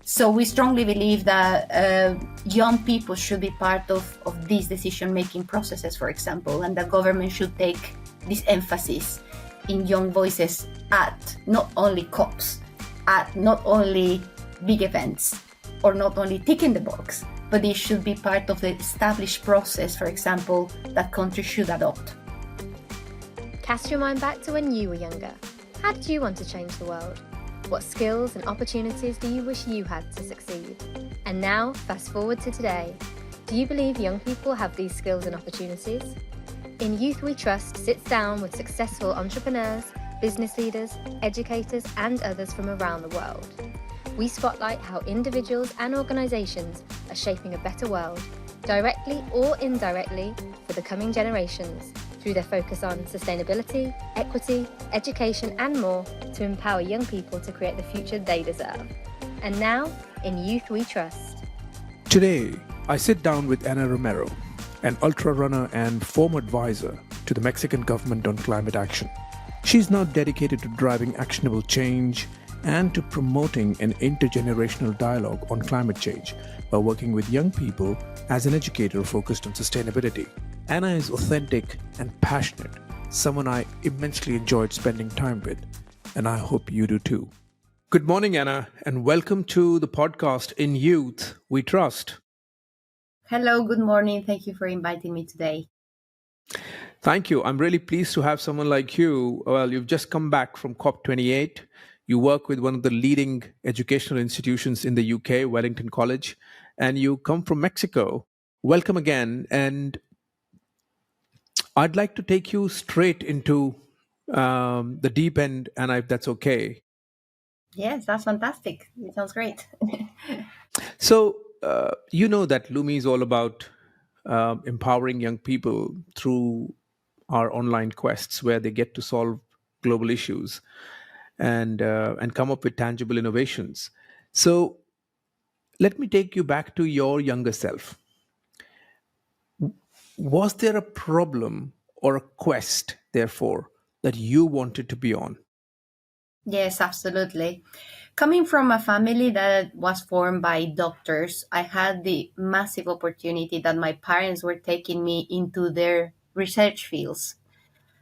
So we strongly believe that young people should be part of these decision-making processes, for example, and the government should take this emphasis in young voices at not only COPs, at not only big events, or not only ticking the box, but it should be part of the established process, for example, that countries should adopt. Cast your mind back to when you were younger. How did you want to change the world? What skills and opportunities do you wish you had to succeed? And now, fast forward to today. Do you believe young people have these skills and opportunities? In Youth We Trust sits down with successful entrepreneurs, business leaders, educators, and others from around the world. We spotlight how individuals and organisations are shaping a better world, directly or indirectly, for the coming generations, through their focus on sustainability, equity, education, and more, to empower young people to create the future they deserve. And now, in Youth We Trust. Today, I sit down with Ana Romero, an ultra runner and former advisor to the Mexican government on climate action. She's now dedicated to driving actionable change and to promoting an intergenerational dialogue on climate change by working with young people as an educator focused on sustainability. Ana is authentic and passionate, someone I immensely enjoyed spending time with, and I hope you do too. Good morning, Ana, and welcome to the podcast In Youth We Trust. Hello, good morning. Thank you for inviting me today. Thank you. I'm really pleased to have someone like you. Well, you've just come back from COP28. You work with one of the leading educational institutions in the UK, Wellington College, and you come from Mexico. Welcome again. And I'd like to take you straight into the deep end, and if that's okay. Yes, that's fantastic. It sounds great. So, you know that Lumi is all about empowering young people through our online quests where they get to solve global issues and come up with tangible innovations. So, let me take you back to your younger self. Was there a problem or a quest, therefore, that you wanted to be on? Yes, absolutely. Coming from a family that was formed by doctors, I had the massive opportunity that my parents were taking me into their research fields.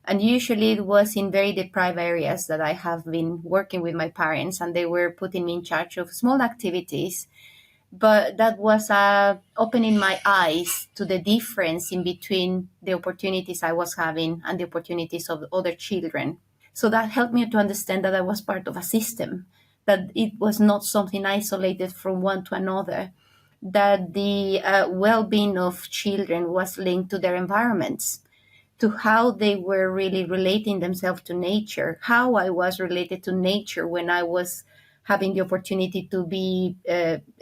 And usually it was in very deprived areas that I have been working with my parents, and they were putting me in charge of small activities. But that was opening my eyes to the difference in between the opportunities I was having and the opportunities of other children. So that helped me to understand that I was part of a system, that it was not something isolated from one to another, that the well being of children was linked to their environments, to how they were really relating themselves to nature, how I was related to nature when I was having the opportunity to be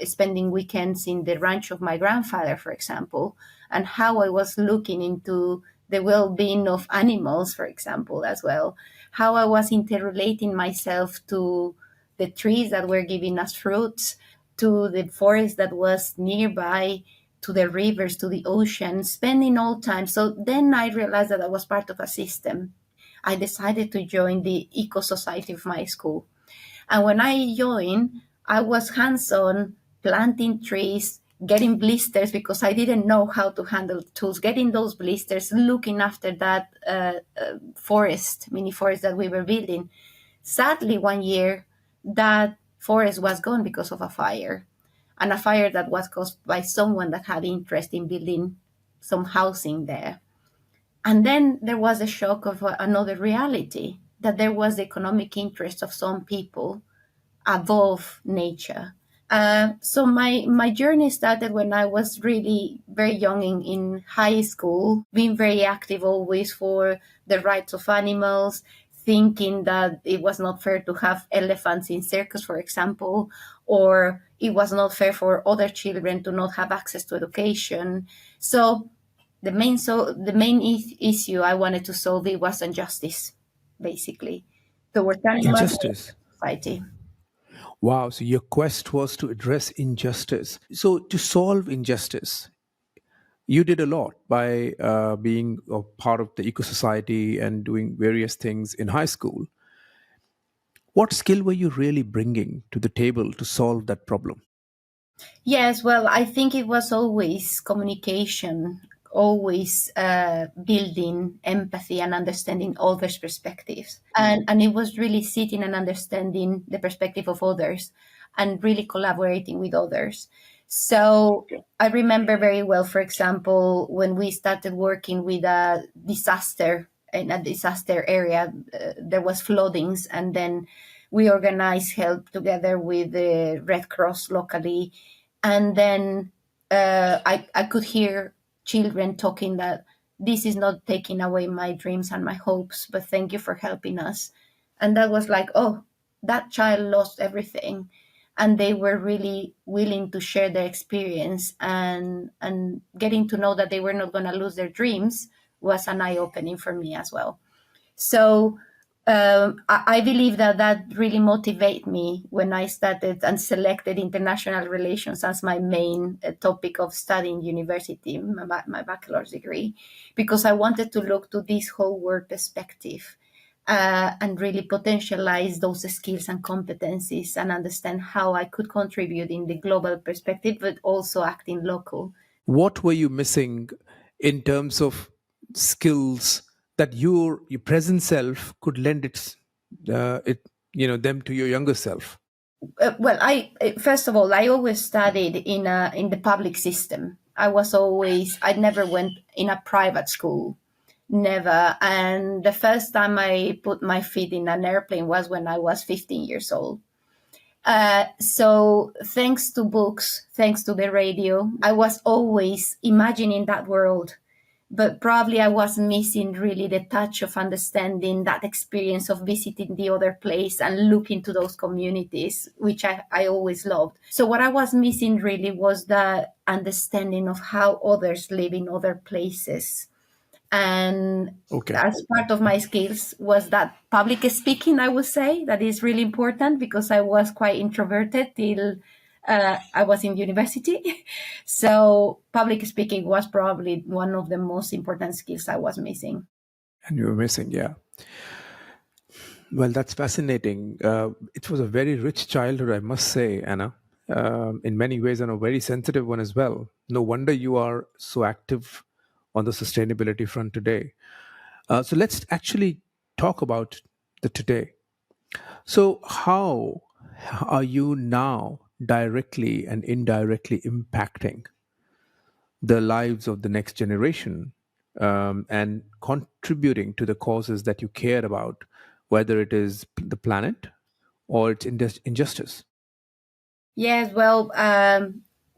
spending weekends in the ranch of my grandfather, for example, and how I was looking into the well-being of animals, for example, as well, how I was interrelating myself to the trees that were giving us fruits, to the forest that was nearby, to the rivers, to the ocean, spending all time. So then I realized that I was part of a system. I decided to join the eco society of my school. And when I joined, I was hands-on planting trees, getting blisters because I didn't know how to handle tools, getting those blisters, looking after that mini forest that we were building. Sadly, one year, that forest was gone because of a fire, and a fire that was caused by someone that had interest in building some housing there. And then there was a shock of another reality, that there was the economic interest of some people above nature. So my journey started when I was really very young in high school, being very active always for the rights of animals, thinking that it was not fair to have elephants in circus, for example, or it was not fair for other children to not have access to education. So the main issue I wanted to solve, it was injustice, basically, towards animals and Injustice. society. Wow. So your quest was to address injustice. So to solve injustice, you did a lot by being a part of the eco society and doing various things in high school. What skill were you really bringing to the table to solve that problem? Yes, well, I think it was always communication, always building empathy and understanding others' perspectives. And it was really sitting and understanding the perspective of others and really collaborating with others. So I remember very well, for example, when we started working with a disaster in a disaster area, there was floodings, and then we organized help together with the Red Cross locally, and then I could hear children talking that this is not taking away my dreams and my hopes, but thank you for helping us. And that was like, oh, that child lost everything, and they were really willing to share their experience, and getting to know that they were not going to lose their dreams was an eye opening for me as well. So I believe that that really motivated me when I started and selected international relations as my main topic of study in university, my bachelor's degree, because I wanted to look to this whole world perspective, and really potentialize those skills and competencies and understand how I could contribute in the global perspective, but also acting local. What were you missing in terms of skills that your present self could lend it them to your younger self? Well, I first of all, I always studied in the public system. I never went in a private school, never. And the first time I put my feet in an airplane was when I was 15 years old. So thanks to books, thanks to the radio, I was always imagining that world, but probably I was missing really the touch of understanding that experience of visiting the other place and looking to those communities, which I always loved. So what I was missing really was the understanding of how others live in other places. And Okay. as part of my skills was that public speaking, I would say that is really important because I was quite introverted till I was in university. So public speaking was probably one of the most important skills I was missing. And you were missing, yeah. Well, that's fascinating. It was a very rich childhood, I must say, Anna. In many ways, and a very sensitive one as well. No wonder you are so active on the sustainability front today. So let's actually talk about the today. So, how are you now directly and indirectly impacting the lives of the next generation, and contributing to the causes that you care about, whether it is the planet or its injustice? Yes, well,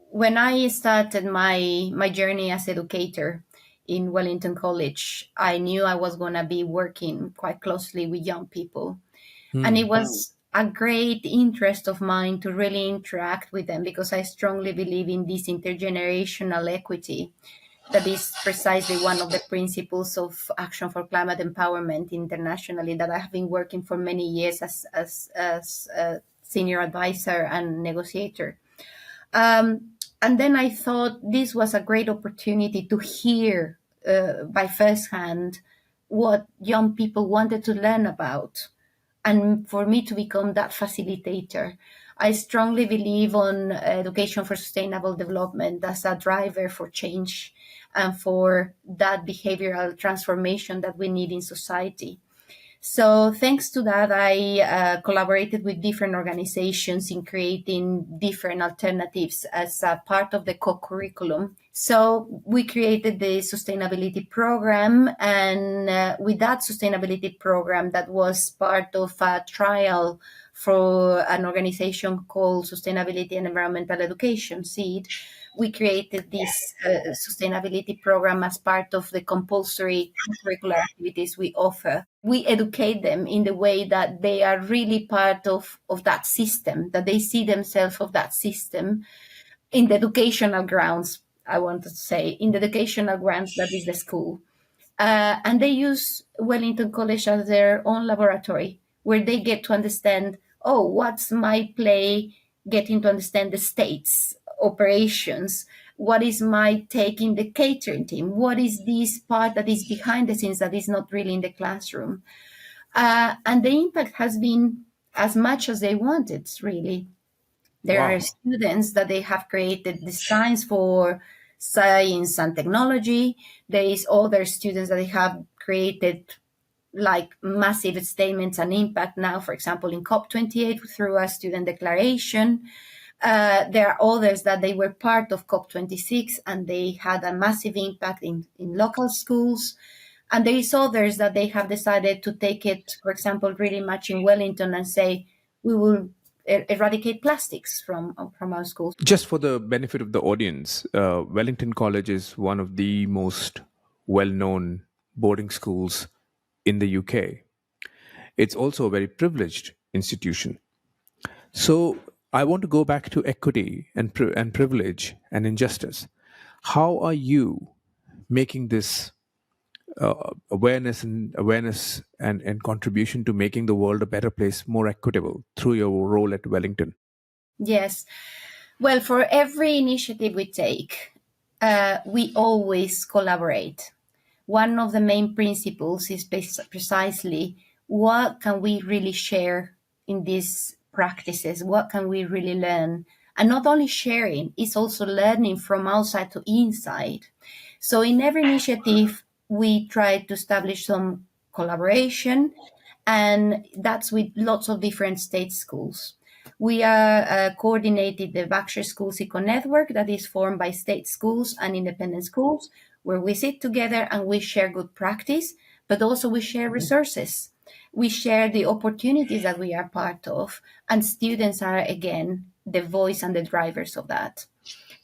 when I started my journey as educator in Wellington College, I knew I was going to be working quite closely with young people. And it Hmm. was a great interest of mine to really interact with them because I strongly believe in this intergenerational equity that is precisely one of the principles of action for climate empowerment internationally that I have been working for many years as a senior advisor and negotiator. And then I thought this was a great opportunity to hear by firsthand what young people wanted to learn about, and for me to become that facilitator. I strongly believe on education for sustainable development as a driver for change and for that behavioral transformation that we need in society. So thanks to that, I collaborated with different organizations in creating different alternatives as a part of the co-curriculum. So we created the sustainability program, and with that sustainability program, that was part of a trial for an organization called Sustainability and Environmental Education, SEED. We created this sustainability program as part of the compulsory curricular activities we offer. We educate them in the way that they are really part of that system, that they see themselves of that system in the educational grounds, I want to say, in the educational grounds that is the school. And they use Wellington College as their own laboratory where they get to understand, oh, what's my play, getting to understand the state's operations. What is my take in the catering team? What is this part that is behind the scenes that is not really in the classroom? And the impact has been as much as they wanted, really. There are Wow. students that they have created designs for science and technology. There is other students that they have created like massive statements and impact now, for example, in COP28 through a student declaration. There are others that they were part of COP26 and they had a massive impact in local schools. And there is others that they have decided to take it, for example, really much in Wellington and say, we will eradicate plastics from our schools. Just for the benefit of the audience, Wellington College is one of the most well known boarding schools in the UK. It's also a very privileged institution. So I want to go back to equity and privilege and injustice. How are you making this awareness and contribution to making the world a better place, more equitable through your role at Wellington? Yes. Well, for every initiative we take, we always collaborate. One of the main principles is precisely what can we really share in these practices? What can we really learn? And not only sharing, it's also learning from outside to inside. So in every initiative, we try to establish some collaboration, and that's with lots of different state schools. We are coordinated the Berkshire Schools Eco Network that is formed by state schools and independent schools, where we sit together and we share good practice, but also we share resources. We share the opportunities that we are part of, and students are again the voice and the drivers of that.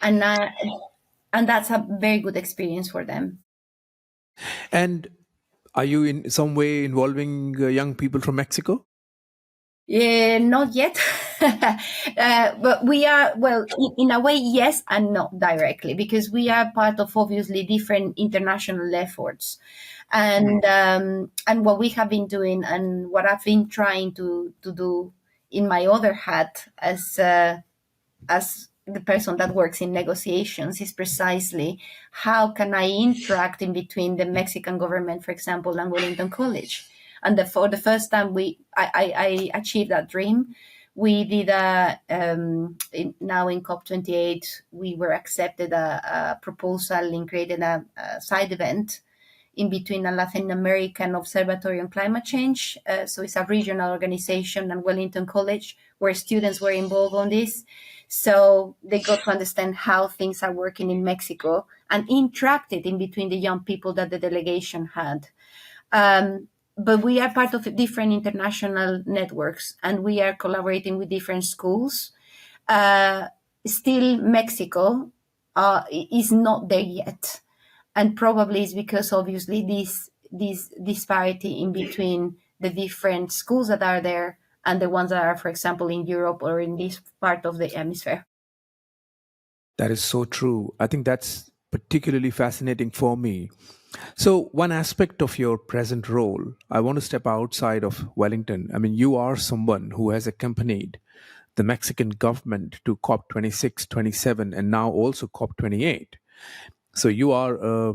And and that's a very good experience for them. And are you in some way involving young people from Mexico? Yeah, not yet. But we are, well, in a way, yes, and not directly, because we are part of obviously different international efforts. And what we have been doing and what I've been trying to do in my other hat as the person that works in negotiations is precisely how can I interact in between the Mexican government, for example, and Wellington College. And for the first time, I achieved that dream. We did now in COP28, we were accepted a proposal in creating a side event in between a Latin American Observatory on Climate Change. So it's a regional organization and Wellington College where students were involved on this. So they got to understand how things are working in Mexico and interacted in between the young people that the delegation had. But we are part of different international networks and we are collaborating with different schools. Still, Mexico is not there yet, and probably it's because obviously this disparity in between the different schools that are there and the ones that are, for example, in Europe or in this part of the hemisphere. That is so true. I think that's particularly fascinating for me. So, one aspect of your present role, I want to step outside of Wellington. I mean, you are someone who has accompanied the Mexican government to COP26, 27, and now also COP28. So, you are a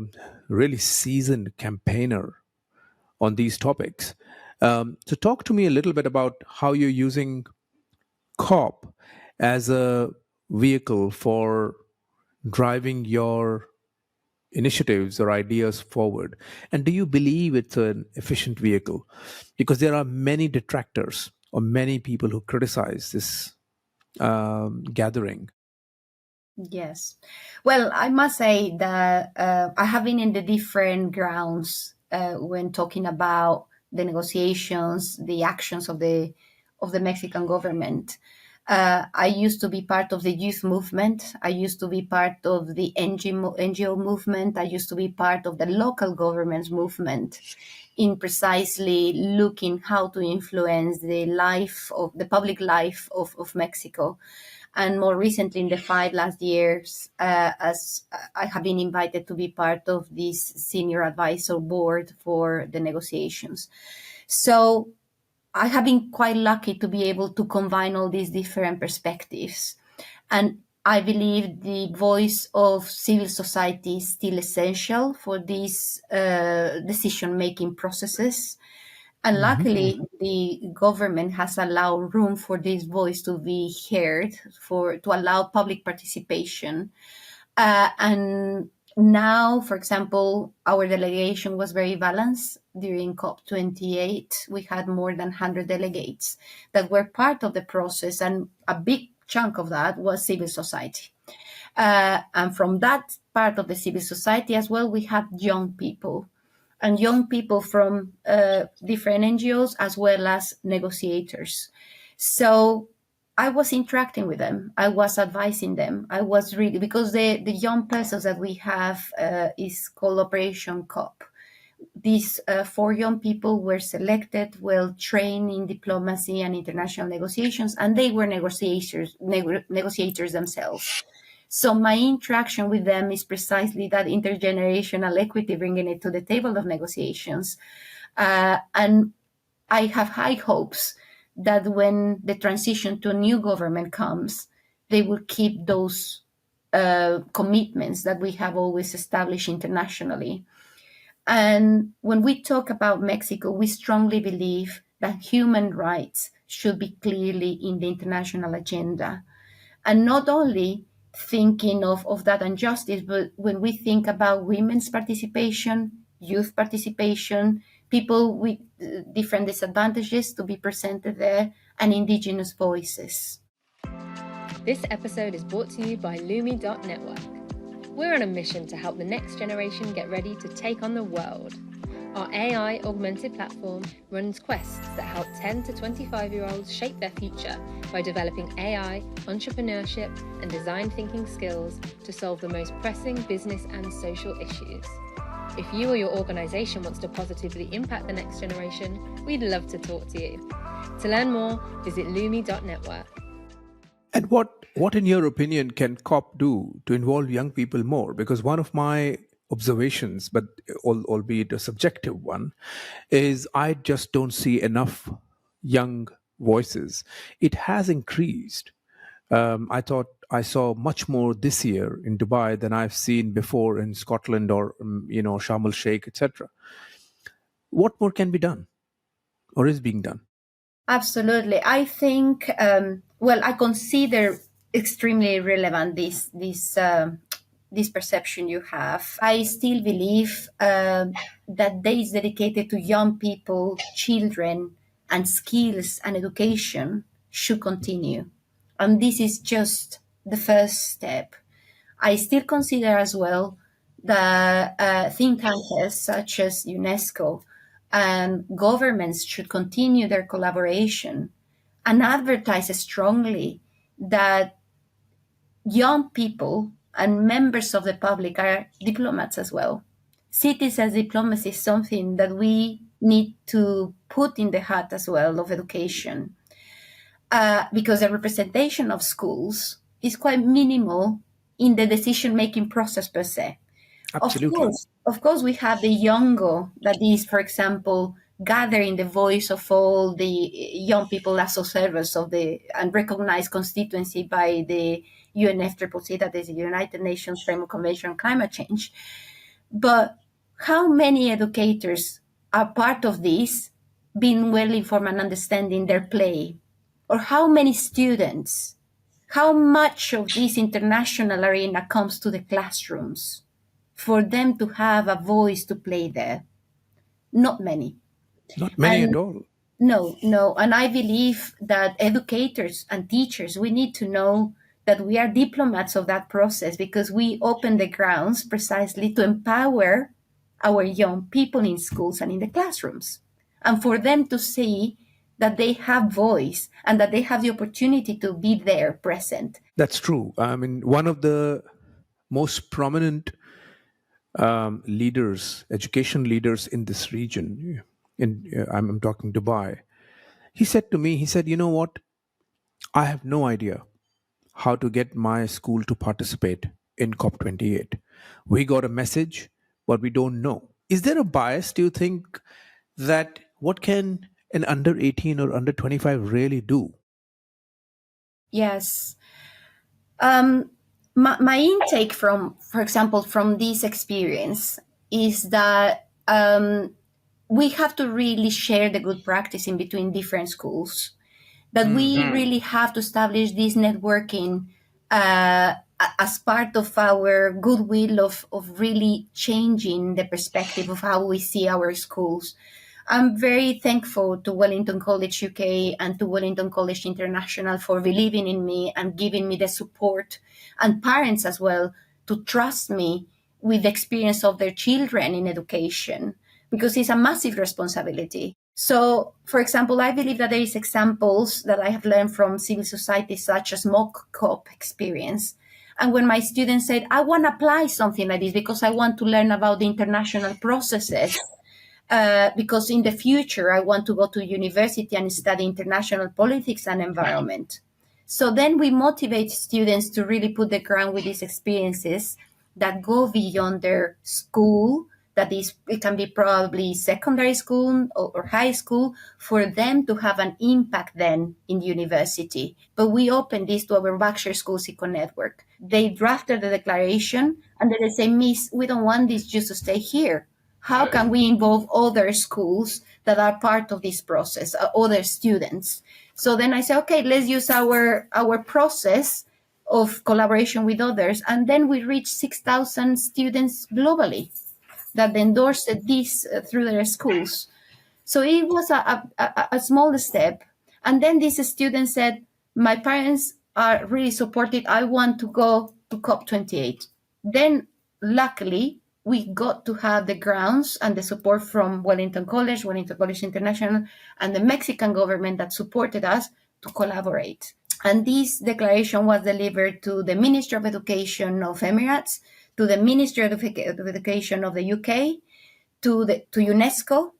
really seasoned campaigner on these topics. So, talk to me a little bit about how you're using COP as a vehicle for driving your initiatives or ideas forward. And do you believe it's an efficient vehicle? Because there are many detractors or many people who criticize this gathering. Yes. Well, I must say that I have been in the different grounds when talking about the negotiations, the actions of the Mexican government. I used to be part of the youth movement. I used to be part of the NGO movement. I used to be part of the local government's movement in precisely looking how to influence the life of the public life of Mexico. And more recently, in the 5 last years, as I have been invited to be part of this senior advisor board for the negotiations. So I have been quite lucky to be able to combine all these different perspectives. And I believe the voice of civil society is still essential for these decision making processes. And Mhm. luckily, the government has allowed room for this voice to be heard, for to allow public participation. And now, for example, our delegation was very balanced during COP28. We had more than 100 delegates that were part of the process, and a big chunk of that was civil society. And from that part of the civil society as well, we had young people, and young people from different NGOs as well as negotiators. So I was interacting with them. I was advising them. I was really, because the young persons that we have is called Operation COP. These four young people were selected, well trained in diplomacy and international negotiations, and they were negotiators themselves. So my interaction with them is precisely that intergenerational equity, bringing it to the table of negotiations. And I have high hopes that when the transition to a new government comes, they will keep those commitments that we have always established internationally. And when we talk about Mexico, we strongly believe that human rights should be clearly in the international agenda, and not only thinking of that injustice, but when we think about women's participation, youth participation, people with different disadvantages to be presented there, and indigenous voices. This episode is brought to you by Lumi.network. We're on a mission to help the next generation get ready to take on the world. Our AI augmented platform runs quests that help 10 to 25-year-olds shape their future by developing AI, entrepreneurship, and design thinking skills to solve the most pressing business and social issues. If you or your organization wants to positively impact the next generation, we'd love to talk to you. To learn more, visit Lumi.network. And what, in your opinion, can COP do to involve young people more? Because one of my observations, but albeit a subjective one, is I just don't see enough young voices. It has increased. I thought I saw much more this year in Dubai than I've seen before in Scotland or Sharm el Sheikh, etc. What more can be done, or is being done? Absolutely. I think, well, I consider extremely relevant this perception you have. I still believe that days dedicated to young people, children, and skills and education should continue. And this is just the first step. I still consider as well that think tanks such as UNESCO and governments should continue their collaboration and advertise strongly that young people and members of the public are diplomats as well. Citizens diplomacy is something that we need to put in the heart as well of education, because the representation of schools is quite minimal in the decision making process per se. Absolutely. Of course, we have the Yongo, that is, for example, gathering the voice of all the young people as observers of the and recognized constituency by the UNFCCC, that is the United Nations Framework Convention on Climate Change. But how many educators are part of this, being well informed and understanding their play? Or how many students? How much of this international arena comes to the classrooms for them to have a voice to play there? Not many. Not many at And all. no, no. And I believe that educators and teachers, we need to know that we are diplomats of that process, because we open the grounds precisely to empower our young people in schools and in the classrooms. And for them to see that they have voice and that they have the opportunity to be there present. That's true. I mean, one of the most prominent leaders, education leaders in this region, I'm talking Dubai. He said to me, he said, "You know what? I have no idea how to get my school to participate in COP28. We got a message, but we don't know. Is there a bias? Do you think that what can an under 18 or under 25 really do?" Yes. My intake from, for example, from this experience is that we have to really share the good practice in between different schools, that we really have to establish this networking as part of our goodwill of really changing the perspective of how we see our schools. I'm very thankful to Wellington College UK and to Wellington College International for believing in me and giving me the support, and parents as well, to trust me with the experience of their children in education, because it's a massive responsibility. So, for example, I believe that there is examples that I have learned from civil society, such as mock COP experience. And when my students said, I want to apply something like this because I want to learn about the international processes, because in the future I want to go to university and study international politics and environment. So then we motivate students to really put the ground with these experiences that go beyond their school. That is, it can be probably secondary school or high school, for them to have an impact then in university. But we open this to our Berkshire Schools Eco Network. They drafted the declaration and then they say, Miss, we don't want this just to stay here. How can we involve other schools that are part of this process, other students? So then I say, okay, let's use our process of collaboration with others, and then we reach 6,000 students globally that endorsed this through their schools. So it was a small step. And then this student said, my parents are really supportive. I want to go to COP28. Then, luckily, we got to have the grounds and the support from Wellington College International, and the Mexican government that supported us to collaborate. And this declaration was delivered to the Ministry of Education of Emirates, to the Ministry of Education of the UK, to UNESCO.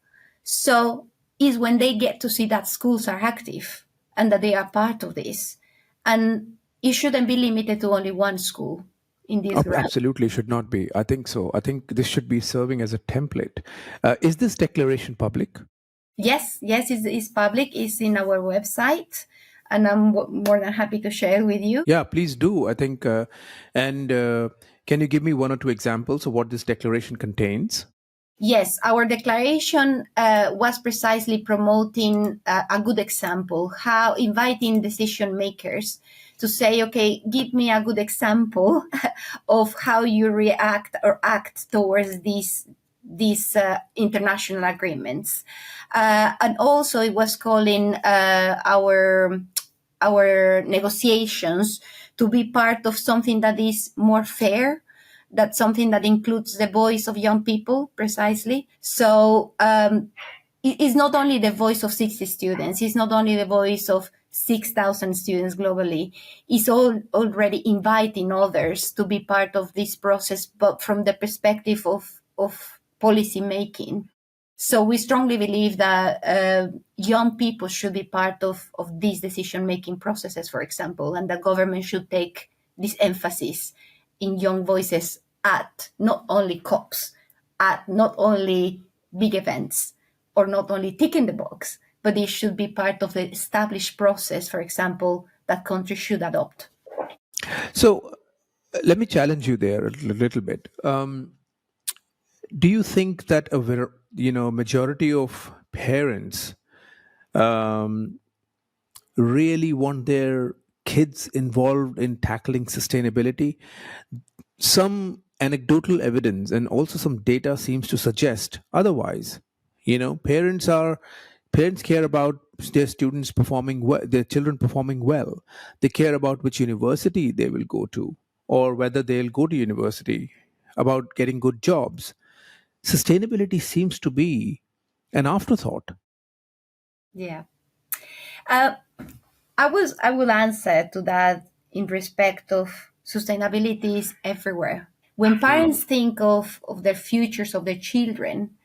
So is when they get to see that schools are active and that they are part of this. And it shouldn't be limited to only one school in this grant. Absolutely should not be. I think so. I think this should be serving as a template. Is this declaration public? Yes, it's public. It's in our website, and I'm more than happy to share with you. Yeah, please do. I think, and can you give me one or two examples of what this declaration contains? Yes, our declaration was precisely promoting a good example, how inviting decision makers to say, okay, give me a good example of how you react or act towards these international agreements. And also it was calling our negotiations to be part of something that is more fair, that's something that includes the voice of young people, precisely. So it's not only the voice of 60 students, it's not only the voice of 6,000 students globally. It's already inviting others to be part of this process, but from the perspective of policy making. So we strongly believe that young people should be part of these decision-making processes, for example, and the government should take this emphasis in young voices at not only COPs, at not only big events, or not only ticking the box, but it should be part of the established process, for example, that countries should adopt. So let me challenge you there a little bit. Do you think that majority of parents um, really want their kids involved in tackling sustainability? Some anecdotal evidence and also some data seems to suggest otherwise. Parents care about their students performing well, their children performing well. They care about which university they will go to, or whether they'll go to university, about getting good jobs. Sustainability seems to be an afterthought. Yeah. Uh, I will answer to that in respect of sustainability is everywhere. When parents think of the futures of their children,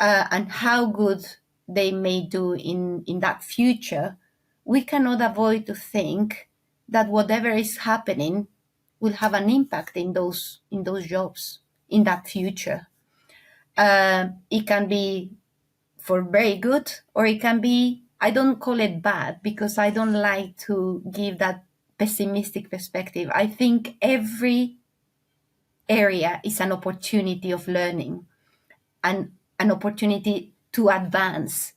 and how good they may do in that future, we cannot avoid to think that whatever is happening will have an impact in those jobs in that future. It can be for very good, or it can be, I don't call it bad because I don't like to give that pessimistic perspective. I think every area is an opportunity of learning and an opportunity to advance.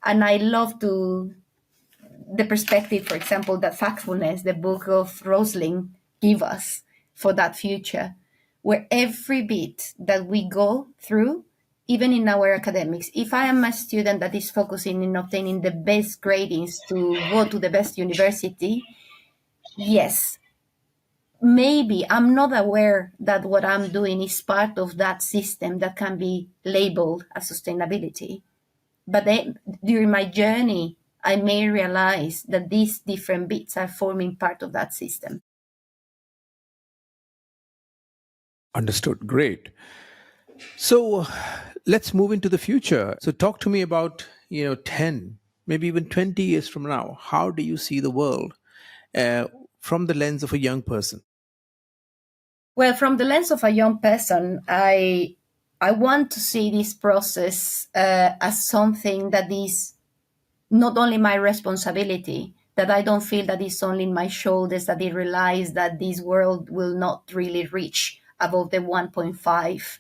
And I love the perspective, for example, that Factfulness, the book of Rosling, give us for that future, where every bit that we go through, even in our academics, if I am a student that is focusing in obtaining the best gradings to go to the best university, yes, maybe I'm not aware that what I'm doing is part of that system that can be labeled as sustainability. But then, during my journey, I may realize that these different bits are forming part of that system. Understood. Great. So let's move into the future. So talk to me about, 10, maybe even 20 years from now. How do you see the world uh, from the lens of a young person? Well, from the lens of a young person, I want to see this process as something that is not only my responsibility, that I don't feel that it's only in my shoulders, that I realize that this world will not really reach above the 1.5.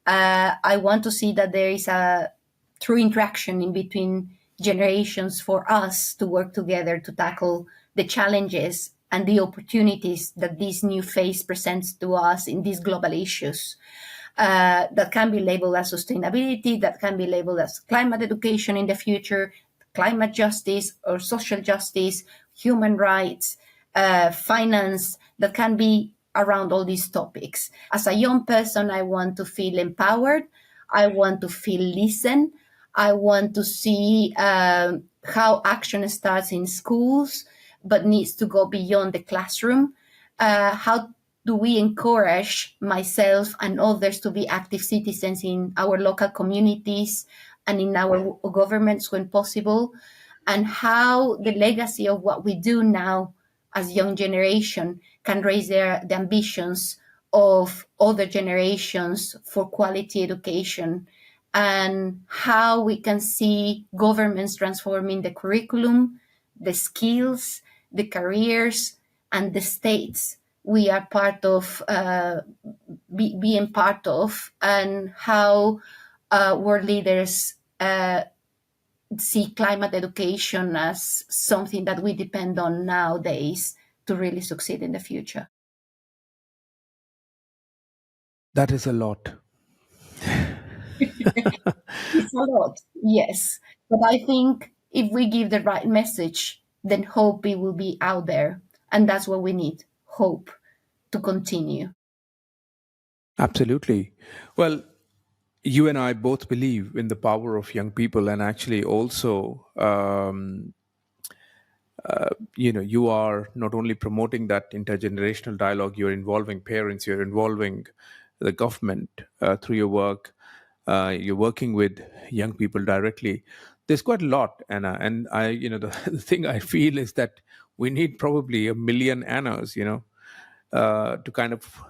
I want to see that there is a true interaction in between generations for us to work together to tackle the challenges and the opportunities that this new phase presents to us in these global issues. That can be labeled as sustainability, that can be labeled as climate education in the future, climate justice or social justice, human rights, finance, that can be around all these topics. As a young person, I want to feel empowered. I want to feel listened. I want to see how action starts in schools, but needs to go beyond the classroom. How do we encourage myself and others to be active citizens in our local communities and in our governments when possible? And how the legacy of what we do now as young generation can raise the ambitions of other generations for quality education, and how we can see governments transforming the curriculum, the skills, the careers, and the states we are part of, being part of, and how world leaders see climate education as something that we depend on nowadays to really succeed in the future. That is a lot. It's a lot, yes. But I think if we give the right message, then hope it will be out there. And that's what we need, hope to continue. Absolutely. Well, you and I both believe in the power of young people, and actually also, you are not only promoting that intergenerational dialogue, you're involving parents, you're involving the government through your work, you're working with young people directly. There's quite a lot, Anna, and the thing I feel is that we need probably 1 million Annas, to kind of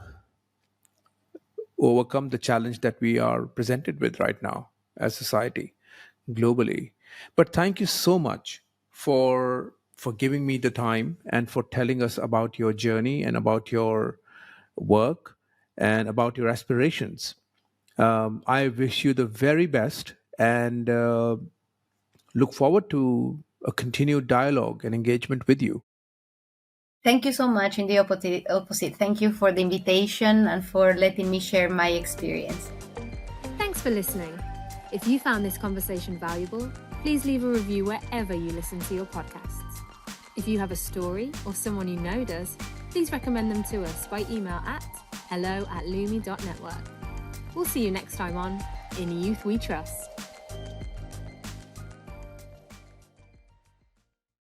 overcome the challenge that we are presented with right now as society globally. But thank you so much for giving me the time and for telling us about your journey and about your work and about your aspirations. I wish you the very best, and look forward to a continued dialogue and engagement with you. Thank you so much. In the opposite. Thank you for the invitation and for letting me share my experience. Thanks for listening. If you found this conversation valuable, please leave a review wherever you listen to your podcasts. If you have a story or someone you know does, please recommend them to us by email at hello@lumi.network. We'll see you next time on In Youth We Trust.